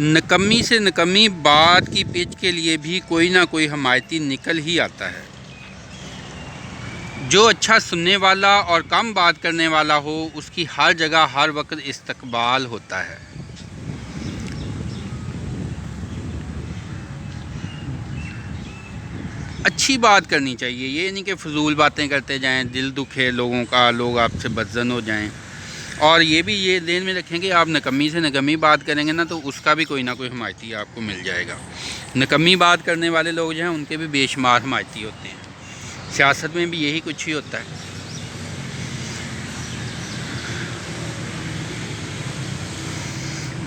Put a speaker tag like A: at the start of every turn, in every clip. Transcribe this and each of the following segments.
A: نکمی سے نکمی بات کی پچ کے لیے بھی کوئی نہ کوئی حمایتی نکل ہی آتا ہے۔ جو اچھا سننے والا اور کم بات کرنے والا ہو اس کی ہر جگہ ہر وقت استقبال ہوتا ہے۔ اچھی بات کرنی چاہیے، یہ نہیں کہ فضول باتیں کرتے جائیں، دل دکھے لوگوں کا، لوگ آپ سے بدظن ہو جائیں۔ اور یہ بھی یہ ذہن میں رکھیں کہ آپ نکمی سے نکمی بات کریں گے نا تو اس کا بھی کوئی نہ کوئی حمایتی آپ کو مل جائے گا۔ نکمی بات کرنے والے لوگ جو ہیں ان کے بھی بے شمار حمایتی ہوتے ہیں۔ سیاست میں بھی یہی کچھ ہی ہوتا ہے۔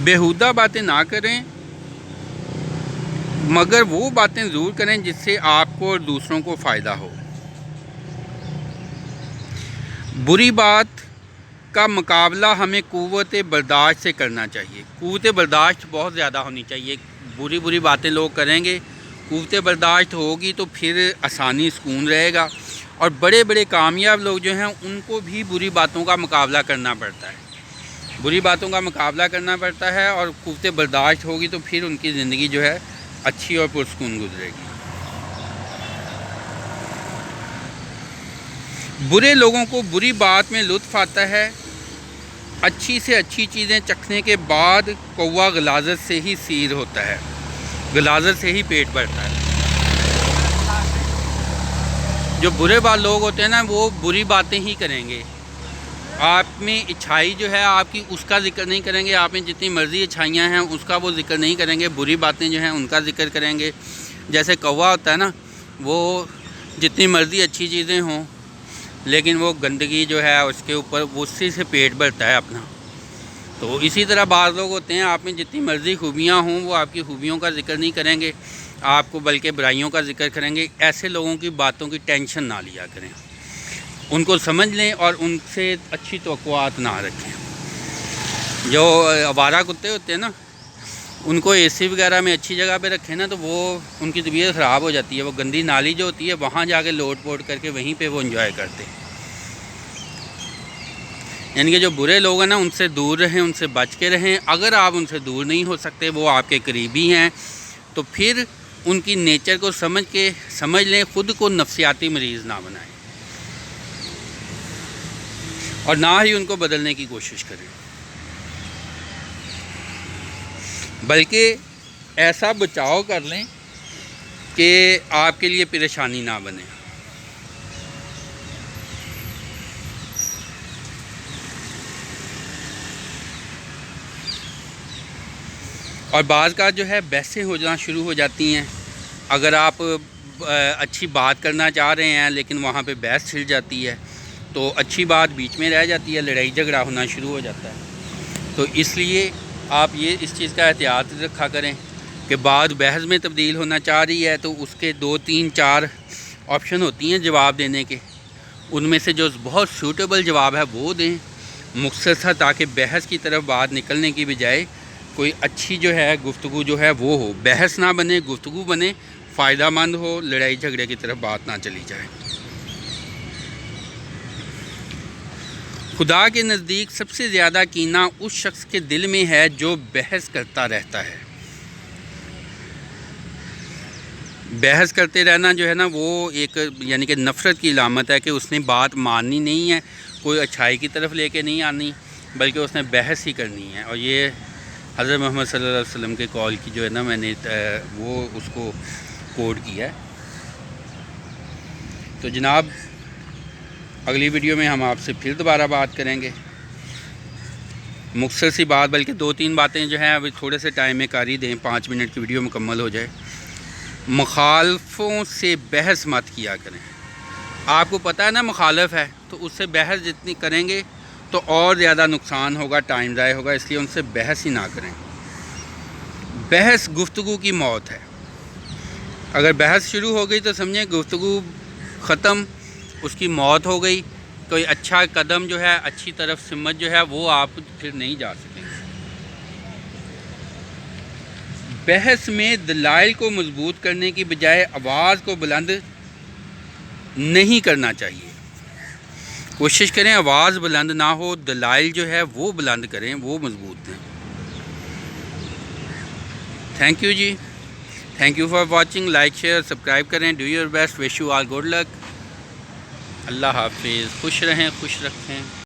A: بیہودہ باتیں نہ کریں، مگر وہ باتیں ضرور کریں جس سے آپ کو اور دوسروں کو فائدہ ہو۔ بری بات کا مقابلہ ہمیں قوت برداشت سے کرنا چاہیے۔ قوت برداشت بہت زیادہ ہونی چاہیے۔ بری باتیں لوگ کریں گے، قوت برداشت ہوگی تو پھر آسانی سکون رہے گا۔ اور بڑے کامیاب لوگ جو ہیں ان کو بھی بری باتوں کا مقابلہ کرنا پڑتا ہے۔ بری باتوں کا مقابلہ کرنا پڑتا ہے اور قوت برداشت ہوگی تو پھر ان کی زندگی جو ہے اچھی اور پرسکون گزرے گی۔ برے لوگوں کو بری بات میں لطف آتا ہے۔ اچھی سے اچھی چیزیں چکھنے کے بعد کوا غلاظت سے ہی سیر ہوتا ہے، غلاظت سے ہی پیٹ بھرتا ہے۔ جو برے لوگ ہوتے ہیں نا وہ بری باتیں ہی کریں گے۔ آپ میں اچھائی جو ہے آپ کی اس کا ذکر نہیں کریں گے، آپ میں جتنی مرضی اچھائیاں ہیں اس کا وہ ذکر نہیں کریں گے، بری باتیں جو ہیں ان کا ذکر کریں گے۔ جیسے کوا ہوتا ہے نا، وہ جتنی مرضی اچھی چیزیں ہوں لیکن وہ گندگی جو ہے اس کے اوپر اسی سے پیٹ بھرتا ہے اپنا۔ تو اسی طرح بعض لوگ ہوتے ہیں آپ میں جتنی مرضی خوبیاں ہوں وہ آپ کی خوبیوں کا ذکر نہیں کریں گے، آپ کو بلکہ برائیوں کا ذکر کریں گے۔ ایسے لوگوں کی باتوں کی ٹینشن نہ لیا کریں، ان کو سمجھ لیں اور ان سے اچھی توقعات نہ رکھیں۔ جو آوارہ کتے ہوتے ہیں نا ان کو اے سی وغیرہ میں اچھی جگہ پہ رکھیں نا تو وہ ان کی طبیعت خراب ہو جاتی ہے، وہ گندی نالی جو ہوتی ہے وہاں جا کے لوٹ پوٹ کر کے وہیں پہ وہ انجوائے کرتے ہیں۔ یعنی کہ جو برے لوگ ہیں نا ان سے دور رہیں، ان سے بچ کے رہیں۔ اگر آپ ان سے دور نہیں ہو سکتے، وہ آپ کے قریبی ہیں، تو پھر ان کی نیچر کو سمجھ لیں، خود کو نفسیاتی مریض نہ بنائیں اور نہ ہی ان کو بدلنے کی کوشش کریں، بلکہ ایسا بچاؤ کر لیں کہ آپ کے لیے پریشانی نہ بنے۔ اور بعض کا جو ہے بحثیں ہو جانا شروع ہو جاتی ہیں۔ اگر آپ اچھی بات کرنا چاہ رہے ہیں لیکن وہاں پہ بحث چھڑ جاتی ہے تو اچھی بات بیچ میں رہ جاتی ہے، لڑائی جھگڑا ہونا شروع ہو جاتا ہے۔ تو اس لیے آپ اس چیز کا احتیاط رکھا کریں کہ بات بحث میں تبدیل ہونا چاہ رہی ہے تو اس کے 2 3 4 آپشن ہوتی ہیں جواب دینے کے، ان میں سے جو بہت سوٹیبل جواب ہے وہ دیں مختصر، تاکہ بحث کی طرف بات نکلنے کی بجائے کوئی اچھی جو ہے گفتگو جو ہے وہ ہو، بحث نہ بنے، گفتگو بنے، فائدہ مند ہو، لڑائی جھگڑے کی طرف بات نہ چلی جائے۔ خدا کے نزدیک سب سے زیادہ کینہ اس شخص کے دل میں ہے جو بحث کرتا رہتا ہے۔ بحث کرتے رہنا جو ہے نا وہ ایک یعنی کہ نفرت کی علامت ہے کہ اس نے بات ماننی نہیں ہے، کوئی اچھائی کی طرف لے کے نہیں آنی، بلکہ اس نے بحث ہی کرنی ہے۔ اور یہ حضرت محمد صلی اللہ علیہ وسلم کے قول کی جو ہے نا میں نے وہ اس کو کوڈ کیا ہے۔ تو جناب اگلی ویڈیو میں ہم آپ سے پھر دوبارہ بات کریں گے، مختصر سی بات، بلکہ 2 3 باتیں جو ہیں ابھی تھوڑے سے ٹائم میں کر ہی دیں، 5 منٹ کی ویڈیو مکمل ہو جائے۔ مخالفوں سے بحث مت کیا کریں۔ آپ کو پتہ ہے نا مخالف ہے تو اس سے بحث جتنی کریں گے تو اور زیادہ نقصان ہوگا، ٹائم ضائع ہوگا، اس لیے ان سے بحث ہی نہ کریں۔ بحث گفتگو کی موت ہے۔ اگر بحث شروع ہو گئی تو سمجھیں گفتگو ختم، اس کی موت ہو گئی، کوئی اچھا قدم جو ہے، اچھی طرف سمت جو ہے وہ آپ پھر نہیں جا سکیں گے۔ بحث میں دلائل کو مضبوط کرنے کی بجائے آواز کو بلند نہیں کرنا چاہیے۔ کوشش کریں آواز بلند نہ ہو، دلائل جو ہے وہ بلند کریں، وہ مضبوط دیں۔ تھینک یو جی، thank you for watching. Like share subscribe کریں. Do your best. Wish you all good luck. اللہ حافظ. خوش رہیں، خوش رکھیں.